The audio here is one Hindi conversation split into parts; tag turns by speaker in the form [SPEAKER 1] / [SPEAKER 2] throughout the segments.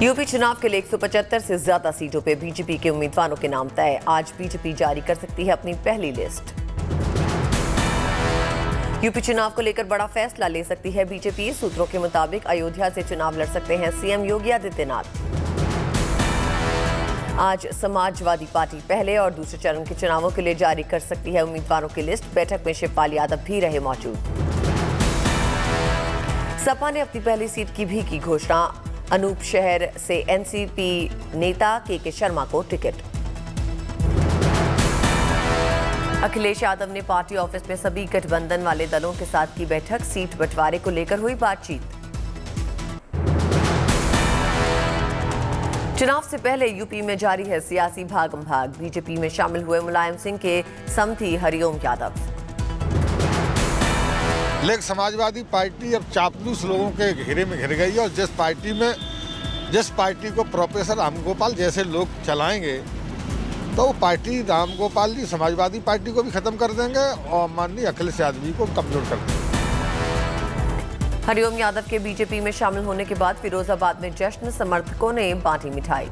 [SPEAKER 1] यूपी चुनाव के लिए 175 से ज्यादा सीटों पे बीजेपी के उम्मीदवारों के नाम तय। आज बीजेपी जारी कर सकती है अपनी पहली लिस्ट। यूपी चुनाव को लेकर बड़ा फैसला ले सकती है बीजेपी। सूत्रों के मुताबिक अयोध्या से चुनाव लड़ सकते हैं सीएम योगी आदित्यनाथ। आज समाजवादी पार्टी पहले और दूसरे चरण के चुनावों के लिए जारी कर सकती है उम्मीदवारों की लिस्ट। बैठक में शिवपाल यादव भी रहे मौजूद। सपा ने अपनी पहली सीट की भी की घोषणा। अनूप शहर से एनसीपी नेता के शर्मा को टिकट। अखिलेश यादव ने पार्टी ऑफिस में सभी गठबंधन वाले दलों के साथ की बैठक। सीट बंटवारे को लेकर हुई बातचीत। चुनाव से पहले यूपी में जारी है सियासी भागम भाग। बीजेपी में शामिल हुए मुलायम सिंह के समधी हरिओम यादव।
[SPEAKER 2] लेकिन समाजवादी पार्टी अब चापलूस लोगों के घेरे में घिर गई है और जिस पार्टी को प्रोफेसर रामगोपाल जैसे लोग चलाएंगे तो वो पार्टी रामगोपाल जी समाजवादी पार्टी को भी खत्म कर देंगे और माननीय अखिलेश यादव जी को कमजोर कर देंगे।
[SPEAKER 1] हरिओम यादव के बीजेपी में शामिल होने के बाद फिरोजाबाद में जश्न। समर्थकों ने बांटी मिठाई।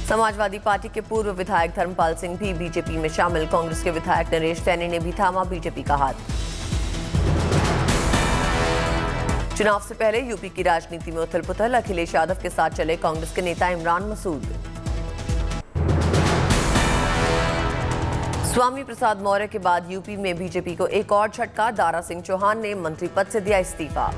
[SPEAKER 1] समाजवादी पार्टी के पूर्व विधायक धर्मपाल सिंह भी बीजेपी में शामिल। कांग्रेस के विधायक नरेश सैनी ने भी थामा बीजेपी का हाथ। चुनाव से पहले यूपी की राजनीति में उथल-पुथल। अखिलेश यादव के साथ चले कांग्रेस के नेता इमरान मसूद। स्वामी प्रसाद मौर्य के बाद यूपी में बीजेपी को एक और झटका। दारा सिंह चौहान ने मंत्री पद से दिया इस्तीफा।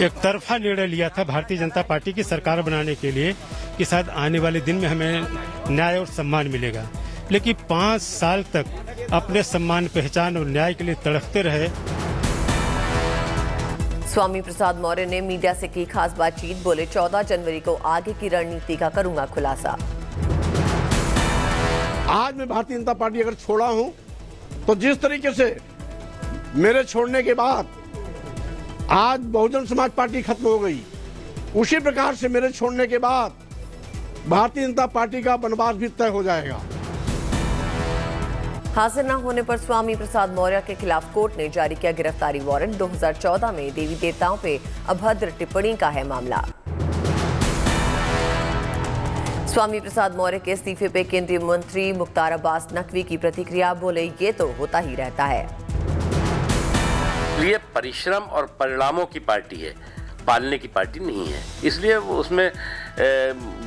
[SPEAKER 3] एक तरफा निर्णय लिया था भारतीय जनता पार्टी की सरकार बनाने के लिए कि शायद आने वाले दिन में हमें न्याय और सम्मान मिलेगा, लेकिन 5 साल तक अपने सम्मान, पहचान और न्याय के लिए तड़पते रहे।
[SPEAKER 1] स्वामी प्रसाद मौर्य ने मीडिया से की खास बातचीत। बोले 14 जनवरी को आगे की रणनीति का करूंगा खुलासा।
[SPEAKER 4] आज मैं भारतीय जनता पार्टी अगर छोड़ा हूं तो जिस तरीके से मेरे छोड़ने के बाद आज बहुजन समाज पार्टी खत्म हो गई, उसी प्रकार से मेरे छोड़ने के बाद भारतीय जनता पार्टी का बनवास भी तय हो जाएगा।
[SPEAKER 1] हाजिर न होने पर स्वामी प्रसाद मौर्य के खिलाफ कोर्ट ने जारी किया गिरफ्तारी वारंट। 2014 में देवी देवताओं पे अभद्र टिप्पणी का है मामला। स्वामी प्रसाद मौर्य के इस्तीफे पे केंद्रीय मंत्री मुख्तार अब्बास नकवी की प्रतिक्रिया। बोले ये तो होता ही रहता है।
[SPEAKER 5] ये परिश्रम और परिणामों की पार्टी है, पालने की पार्टी नहीं है। इसलिए वो उसमें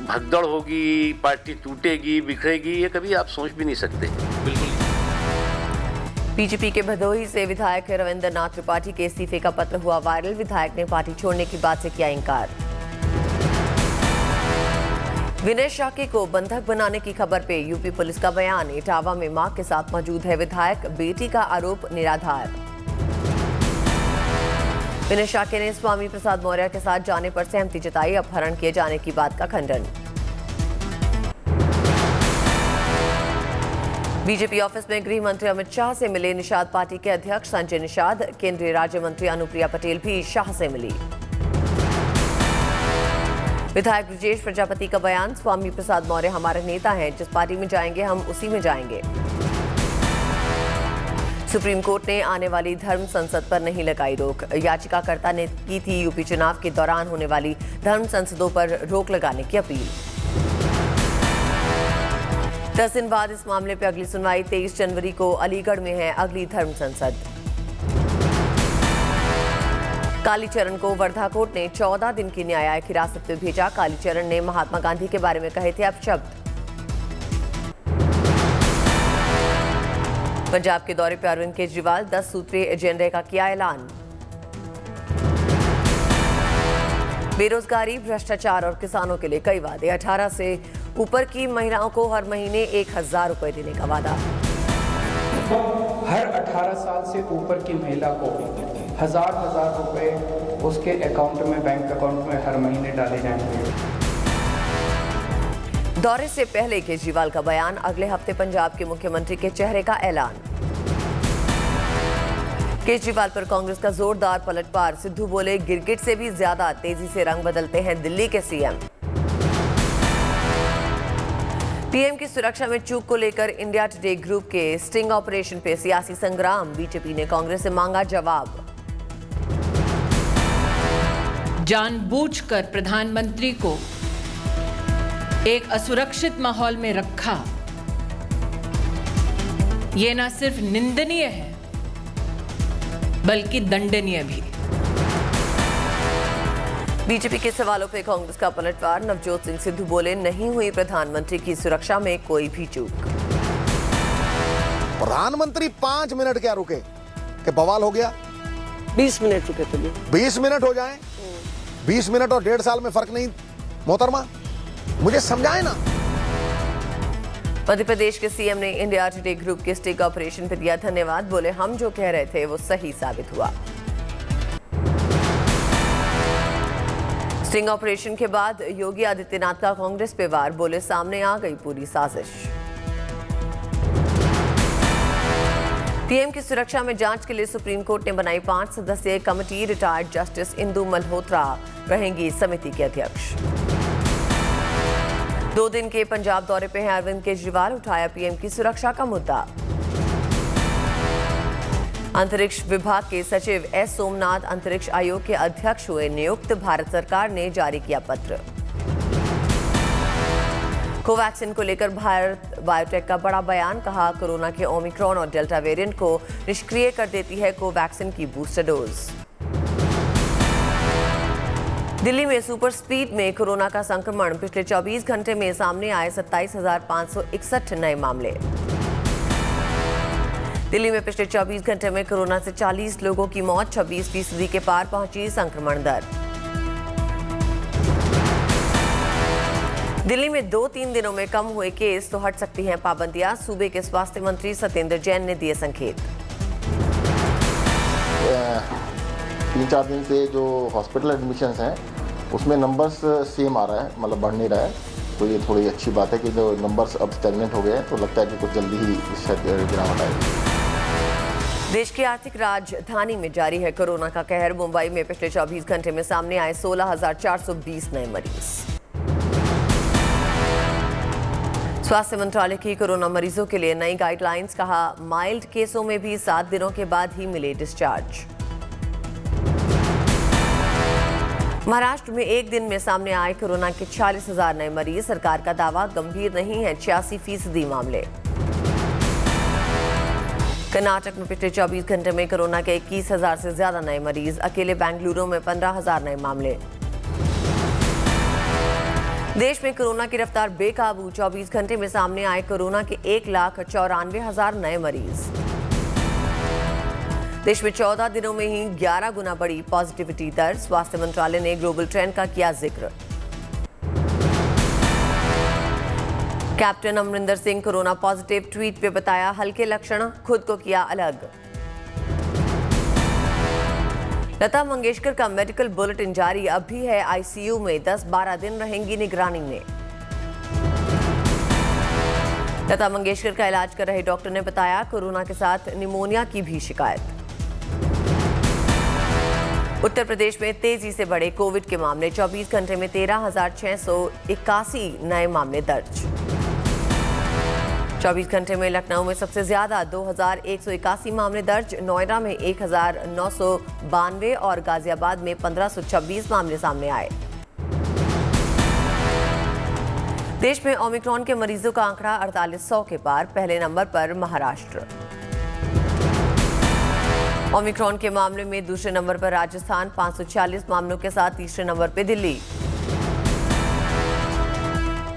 [SPEAKER 5] भगदड़ होगी, पार्टी टूटेगी, बिखरेगी, ये कभी आप सोच भी नहीं सकते। बिल्कुल।
[SPEAKER 1] बीजेपी के भदोही से विधायक रविंद्र नाथ त्रिपाठी के इस्तीफे का पत्र हुआ वायरल। विधायक ने पार्टी छोड़ने की बात से किया इनकार। विनय शाक्य को बंधक बनाने की खबर पे यूपी पुलिस का बयान। इटावा में मां के साथ मौजूद है विधायक। बेटी का आरोप निराधार। विनय शाक्य ने स्वामी प्रसाद मौर्य के साथ जाने पर सहमति जताई। अपहरण किए जाने की बात का खंडन। बीजेपी ऑफिस में गृह मंत्री अमित शाह से मिले निषाद पार्टी के अध्यक्ष संजय निषाद। केंद्रीय राज्य मंत्री अनुप्रिया पटेल भी शाह से मिली। विधायक ब्रजेश प्रजापति का बयान। स्वामी प्रसाद मौर्य हमारे नेता हैं, जिस पार्टी में जाएंगे हम उसी में जाएंगे। सुप्रीम कोर्ट ने आने वाली धर्म संसद पर नहीं लगाई रोक। याचिकाकर्ता ने की थी यूपी चुनाव के दौरान होने वाली धर्म संसदों पर रोक लगाने की अपील। 10 दिन बाद इस मामले पर अगली सुनवाई। 23 जनवरी को अलीगढ़ में है अगली धर्म संसद। कालीचरण को वर्धा कोर्ट ने 14 दिन की न्यायिक हिरासत में भेजा। कालीचरण ने महात्मा गांधी के बारे में कहे थे अपशब्द। पंजाब के दौरे पर अरविंद केजरीवाल। 10 सूत्रीय एजेंडे का किया ऐलान। बेरोजगारी, भ्रष्टाचार और किसानों के लिए कई वादे। 18 से ऊपर की महिलाओं को हर महीने 1000 रुपए देने का वादा।
[SPEAKER 6] हर 18 साल से ऊपर की महिला को हजार रुपए उसके अकाउंट में, बैंक अकाउंट में हर महीने डाले जाएंगे।
[SPEAKER 1] दौरे से पहले केजरीवाल का बयान। अगले हफ्ते पंजाब के मुख्यमंत्री के चेहरे का ऐलान। केजरीवाल पर कांग्रेस का जोरदार पलटवार। सिद्धू बोले गिरगिट से भी ज्यादा तेजी से रंग बदलते हैं दिल्ली के सीएम। पीएम की सुरक्षा में चूक को लेकर इंडिया टुडे ग्रुप के स्टिंग ऑपरेशन पे सियासी संग्राम। बीजेपी ने कांग्रेस से मांगा जवाब।
[SPEAKER 7] जानबूझकर प्रधानमंत्री को एक असुरक्षित माहौल में रखा, ये न सिर्फ निंदनीय है बल्कि दंडनीय भी।
[SPEAKER 1] बीजेपी के सवालों पे कांग्रेस का पलटवार। नवजोत सिंह सिद्धू बोले, नहीं हुई प्रधानमंत्री की सुरक्षा में कोई भी चूक।
[SPEAKER 8] प्रधानमंत्री 5 मिनट क्या रुके कि बवाल हो गया?
[SPEAKER 9] 20 मिनट रुके थे।
[SPEAKER 8] 20 मिनट हो जाए, 20 मिनट और 1.5 साल में फर्क नहीं। मोहतरमा, मुझे समझाए ना।
[SPEAKER 1] मध्य प्रदेश के सीएम ने इंडिया टुडे ग्रुप के स्टिंग ऑपरेशन पर दिया धन्यवाद। बोले, हम जो कह रहे थे वो सही साबित हुआ। स्टिंग ऑपरेशन के बाद योगी आदित्यनाथ का कांग्रेस पे वार। बोले, सामने आ गई पूरी साजिश। पीएम की सुरक्षा में जांच के लिए सुप्रीम कोर्ट ने बनाई 5 सदस्यीय committee. Retired justice Indu Malhotra रहेंगी समिति के अध्यक्ष। 2 दिन के पंजाब दौरे पे हैं अरविंद केजरीवाल। उठाया पीएम की सुरक्षा का मुद्दा। अंतरिक्ष विभाग के सचिव एस सोमनाथ अंतरिक्ष आयोग के अध्यक्ष हुए नियुक्त। भारत सरकार ने जारी किया पत्र। कोवैक्सीन को लेकर भारत बायोटेक का बड़ा बयान। कहा, कोरोना के ओमिक्रॉन और डेल्टा वेरिएंट को निष्क्रिय कर देती है कोवैक्सीन की बूस्टर डोज। दिल्ली में सुपर स्पीड में कोरोना का संक्रमण। पिछले 24 घंटे में सामने आए 27,561 नए मामले। दिल्ली में पिछले 24 घंटे में कोरोना से 40 लोगों की मौत। 26% के पार पहुंची संक्रमण दर। दिल्ली में 2-3 दिनों में कम हुए केस तो हट सकती हैं पाबंदियां। सूबे के स्वास्थ्य मंत्री सत्येंद्र जैन ने दिए संकेत।
[SPEAKER 10] 3-4 दिन से जो हॉस्पिटल एडमिशन्स हैं उसमें नंबर्स सेम आ रहा है, मतलब बढ़ नहीं रहा है। तो ये थोड़ी अच्छी बात है कि जो नंबर्स अब स्टेगनेंट हो गए हैं, तो लगता है कि कुछ जल्दी ही गिरावट आएगी।
[SPEAKER 1] देश की आर्थिक राजधानी में जारी है कोरोना का कहर। मुंबई में पिछले 24 घंटे में सामने आए 16,420 नए मरीज। स्वास्थ्य मंत्रालय की कोरोना मरीजों के लिए नई गाइडलाइंस। कहा, माइल्ड केसों में भी 7 दिनों के बाद ही मिले डिस्चार्ज। महाराष्ट्र में एक दिन में सामने आए कोरोना के 46,000 नए मरीज। सरकार का दावा, गंभीर नहीं है 86% मामले। कर्नाटक में पिछले 24 घंटे में कोरोना के 21,000 से ज्यादा नए मरीज। अकेले बेंगलुरु में 15,000 नए मामले। देश में कोरोना की रफ्तार बेकाबू। 24 घंटे में सामने आए कोरोना के 1,94,000 नए मरीज। देश में 14 दिनों में ही 11 गुना बढ़ी पॉजिटिविटी दर। स्वास्थ्य मंत्रालय ने ग्लोबल ट्रेंड का किया जिक्र। Captain Amarinder Singh corona positive. Tweet पे बताया, हल्के लक्षण, खुद को किया अलग। लता मंगेशकर का मेडिकल बुलेटिन जारी। अब भी है आईसीयू में। 10-12 दिन रहेंगी निगरानी में। लता मंगेशकर का इलाज कर रहे डॉक्टर ने बताया, कोरोना के साथ निमोनिया की भी शिकायत। उत्तर प्रदेश में तेजी से बढ़े कोविड के मामले। 24 घंटे में 13,681 नए मामले दर्ज। 24 घंटे में लखनऊ में सबसे ज्यादा 2,181 मामले दर्ज। नोएडा में 1,992 और गाजियाबाद में 1,526 मामले सामने आए। देश में ओमिक्रॉन के मरीजों का आंकड़ा 4800 के पार। पहले नंबर पर महाराष्ट्र। ओमिक्रॉन के मामले में दूसरे नंबर पर राजस्थान 546 मामलों के साथ। तीसरे नंबर पर दिल्ली।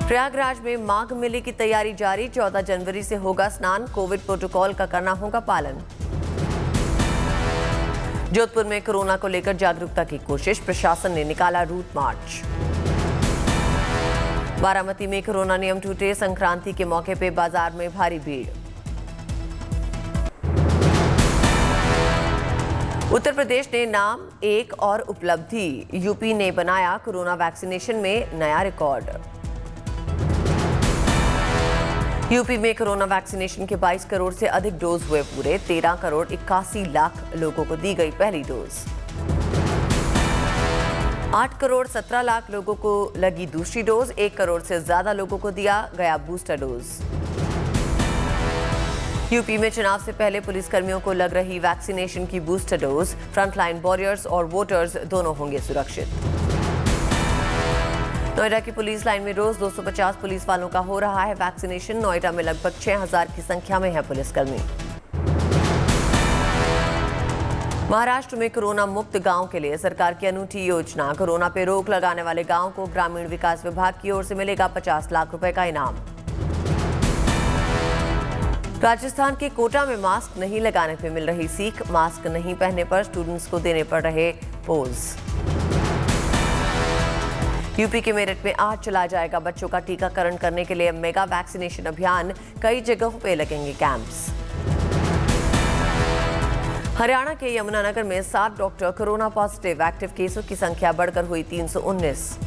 [SPEAKER 1] प्रयागराज में माघ मेले की तैयारी जारी। 14 जनवरी से होगा स्नान। कोविड प्रोटोकॉल का करना होगा पालन। जोधपुर में कोरोना को लेकर जागरूकता की कोशिश। प्रशासन ने निकाला रूट मार्च। बारामती में कोरोना नियम टूटे। संक्रांति के मौके पे बाजार में भारी भीड़। उत्तर प्रदेश ने नाम, एक और उपलब्धि। यूपी ने बनाया कोरोना वैक्सीनेशन में नया रिकॉर्ड। यूपी में कोरोना वैक्सीनेशन के 22 करोड़ से अधिक डोज हुए पूरे। 13 करोड़ 81 लाख लोगों को दी गई पहली डोज। 8 करोड़ 17 लाख लोगों को लगी दूसरी डोज। 1 करोड़ से ज्यादा लोगों को दिया गया बूस्टर डोज। यूपी में चुनाव से पहले पुलिसकर्मियों को लग रही वैक्सीनेशन की बूस्टर डोज। फ्रंटलाइन वॉरियर्स और वोटर्स दोनों होंगे सुरक्षित। नोएडा की पुलिस लाइन में रोज 250 पुलिस वालों का हो रहा है वैक्सीनेशन। नोएडा में लगभग 6000 की संख्या में है पुलिसकर्मी। महाराष्ट्र में कोरोना मुक्त गांव के लिए सरकार की अनूठी योजना। कोरोना पे रोक लगाने वाले गांव को ग्रामीण विकास विभाग की ओर से मिलेगा 50 लाख रुपए का इनाम। राजस्थान के कोटा में मास्क नहीं लगाने पे मिल रही सीख। मास्क नहीं पहनने पर स्टूडेंट्स को देने पड़ रहे पोज। यूपी के मेरठ में आज चला जाएगा बच्चों का टीकाकरण करने के लिए मेगा वैक्सीनेशन अभियान। कई जगहों पे लगेंगे कैंप्स। हरियाणा के यमुनानगर में 7 डॉक्टर कोरोना पॉजिटिव। एक्टिव केसों की संख्या बढ़कर हुई 319।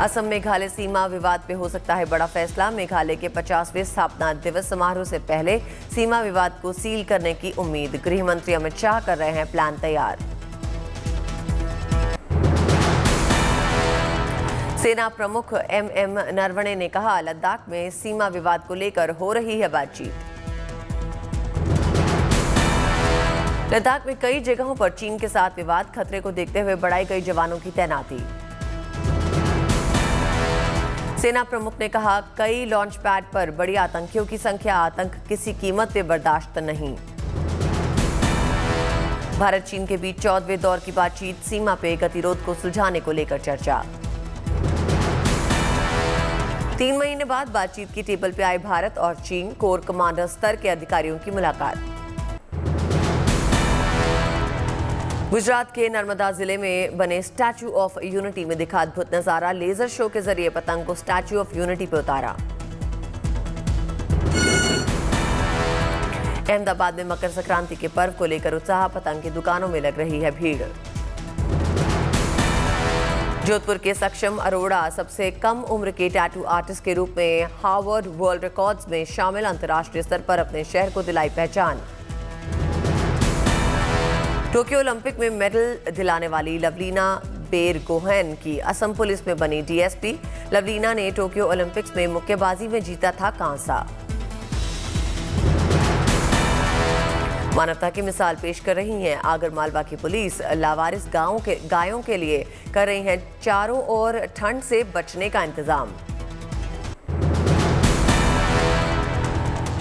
[SPEAKER 1] असम मेघालय सीमा विवाद पे हो सकता है बड़ा फैसला। मेघालय के 50वें स्थापना दिवस समारोह से पहले सीमा विवाद को सील करने की उम्मीद। गृह मंत्री अमित शाह कर रहे हैं प्लान तैयार। सेना प्रमुख MM नरवणे ने कहा, लद्दाख में सीमा विवाद को लेकर हो रही है बातचीत। लद्दाख में कई जगहों पर चीन के साथ विवाद। खतरे को देखते हुए बढ़ाई गई जवानों की तैनाती। सेना प्रमुख ने कहा, कई लॉन्च पैड पर बड़ी आतंकियों की संख्या। आतंक किसी कीमत पे बर्दाश्त नहीं। भारत चीन के बीच 14वें दौर की बातचीत। सीमा पे गतिरोध को सुलझाने को लेकर चर्चा। 3 महीने बाद बातचीत की टेबल पे आए भारत और चीन। कोर कमांडर स्तर के अधिकारियों की मुलाकात। गुजरात के नर्मदा जिले में बने स्टैच्यू ऑफ यूनिटी में दिखा अद्भुत नजारा। लेजर शो के जरिए पतंग को स्टैच्यू ऑफ यूनिटी पे उतारा। अहमदाबाद में मकर संक्रांति के पर्व को लेकर उत्साह। पतंग की दुकानों में लग रही है भीड़। जोधपुर के सक्षम अरोड़ा सबसे कम उम्र के टैटू आर्टिस्ट के रूप में हार्वर्ड वर्ल्ड रिकॉर्ड्स में शामिल। अंतर्राष्ट्रीय स्तर पर अपने शहर को दिलाई पहचान। टोक्यो ओलंपिक में मेडल दिलाने वाली लवलीना बेरगोहेन की असम पुलिस में बनी DSP। लवलीना ने टोक्यो ओलंपिक्स में मुक्केबाजी में जीता था कांसा। मानवता की मिसाल पेश कर रही है आगरमालवा की पुलिस। लावारिस गायों के लिए कर रही है चारों ओर ठंड से बचने का इंतजाम।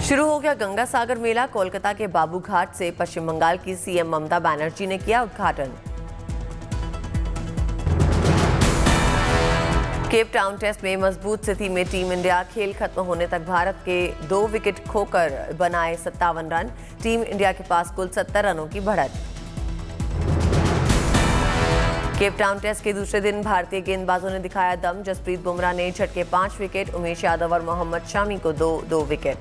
[SPEAKER 1] शुरू हो गया गंगा सागर मेला। कोलकाता के बाबू घाट से पश्चिम बंगाल की CM ममता बनर्जी ने किया उद्घाटन। केप टाउन टेस्ट में मजबूत स्थिति में टीम इंडिया। खेल खत्म होने तक भारत के 2 विकेट खोकर बनाए 57 रन। टीम इंडिया के पास कुल 70 रनों की बढ़त। केप टाउन टेस्ट के दूसरे दिन भारतीय गेंदबाजों ने दिखाया दम। जसप्रीत बुमराह ने झटके 5 विकेट। उमेश यादव और मोहम्मद शामी को 2-2 विकेट।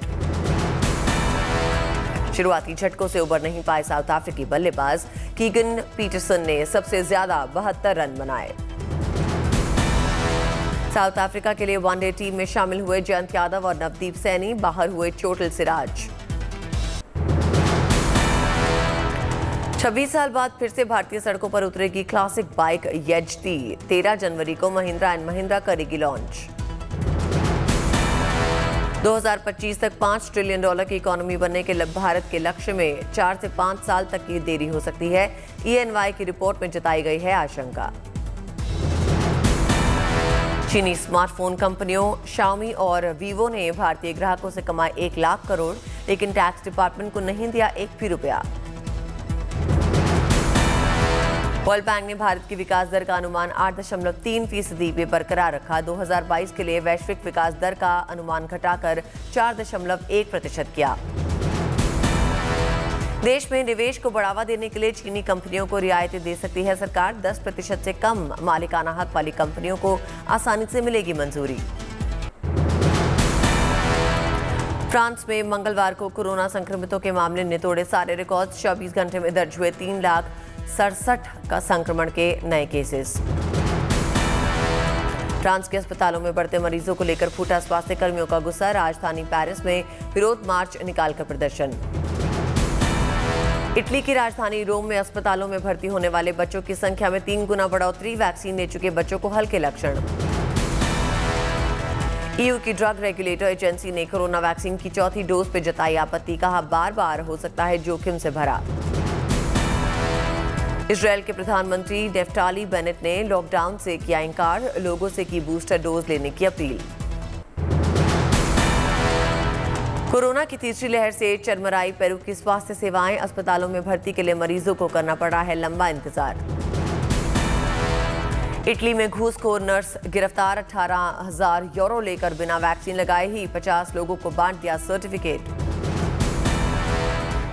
[SPEAKER 1] शुरुआती झटकों से उबर नहीं पाए साउथ अफ्रीकी बल्लेबाज। कीगन पीटरसन ने सबसे ज्यादा 72 रन बनाए। साउथ अफ्रीका के लिए वनडे टीम में शामिल हुए जयंत यादव और नवदीप सैनी। बाहर हुए चोटिल सिराज। 26 साल बाद फिर से भारतीय सड़कों पर उतरेगी क्लासिक बाइक यजती। 13 जनवरी को महिंद्रा एंड महिंद्रा करेगी लॉन्च। 2025 तक $5 ट्रिलियन की इकोनॉमी बनने के भारत के लक्ष्य में 4 से 5 साल तक की देरी हो सकती है। EY की रिपोर्ट में जताई गई है आशंका। चीनी स्मार्टफोन कंपनियों Xiaomi और Vivo ने भारतीय ग्राहकों से कमाए 1 लाख करोड़, लेकिन टैक्स डिपार्टमेंट को नहीं दिया एक भी रुपया। वर्ल्ड बैंक ने भारत की विकास दर का अनुमान 8.3% पे बरकरार रखा। 2022 के लिए वैश्विक विकास दर का अनुमान घटाकर 4.1% किया। देश में निवेश को बढ़ावा देने के लिए चीनी कंपनियों को रियायतें दे सकती है सरकार। 10% से कम मालिकाना हक वाली कंपनियों को आसानी से मिलेगी मंजूरी। फ्रांस में मंगलवार को कोरोना संक्रमितों के मामले ने तोड़े सारे रिकॉर्ड। 24 घंटे में दर्ज हुए 3,67,000 का संक्रमण के नए केसेस। फ्रांस के अस्पतालों में बढ़ते मरीजों को लेकर फूटा स्वास्थ्य कर्मियों का गुस्सा। राजधानी पेरिस में विरोध मार्च निकालकर प्रदर्शन। इटली की राजधानी रोम में अस्पतालों में भर्ती होने वाले बच्चों की संख्या में 3 गुना बढ़ोतरी। वैक्सीन ले चुके बच्चों को हल्के लक्षण। EU की ड्रग रेगुलेटर एजेंसी ने कोरोना वैक्सीन की चौथी डोज पर जताई आपत्ति। कहा बार बार हो सकता है जोखिम से भरा। इजराइल के प्रधानमंत्री नेफ्टाली बेनेट ने लॉकडाउन से किया इनकार, लोगों से की बूस्टर डोज लेने की अपील। कोरोना की तीसरी लहर से चरमराई पेरू की स्वास्थ्य सेवाएं, अस्पतालों में भर्ती के लिए मरीजों को करना पड़ा है लंबा इंतजार। इटली में घूसखोर नर्स गिरफ्तार, 18,000 यूरो लेकर बिना वैक्सीन लगाए ही 50 लोगों को बांट दिया सर्टिफिकेट।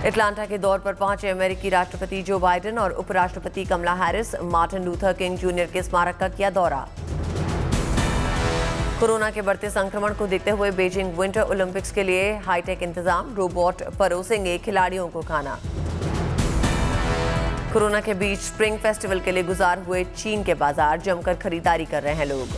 [SPEAKER 1] एटलांटा के दौर पर पहुंचे अमेरिकी राष्ट्रपति जो बाइडेन और उपराष्ट्रपति Kamala Harris, Martin Luther King junior के स्मारक का किया दौरा। कोरोना के बढ़ते संक्रमण को देखते हुए बीजिंग विंटर ओलंपिक्स के लिए हाईटेक इंतजाम, रोबोट परोसेंगे खिलाड़ियों को खाना। कोरोना के बीच स्प्रिंग फेस्टिवल के लिए गुजार हुए चीन के बाजार, जमकर खरीदारी कर रहे हैं लोग।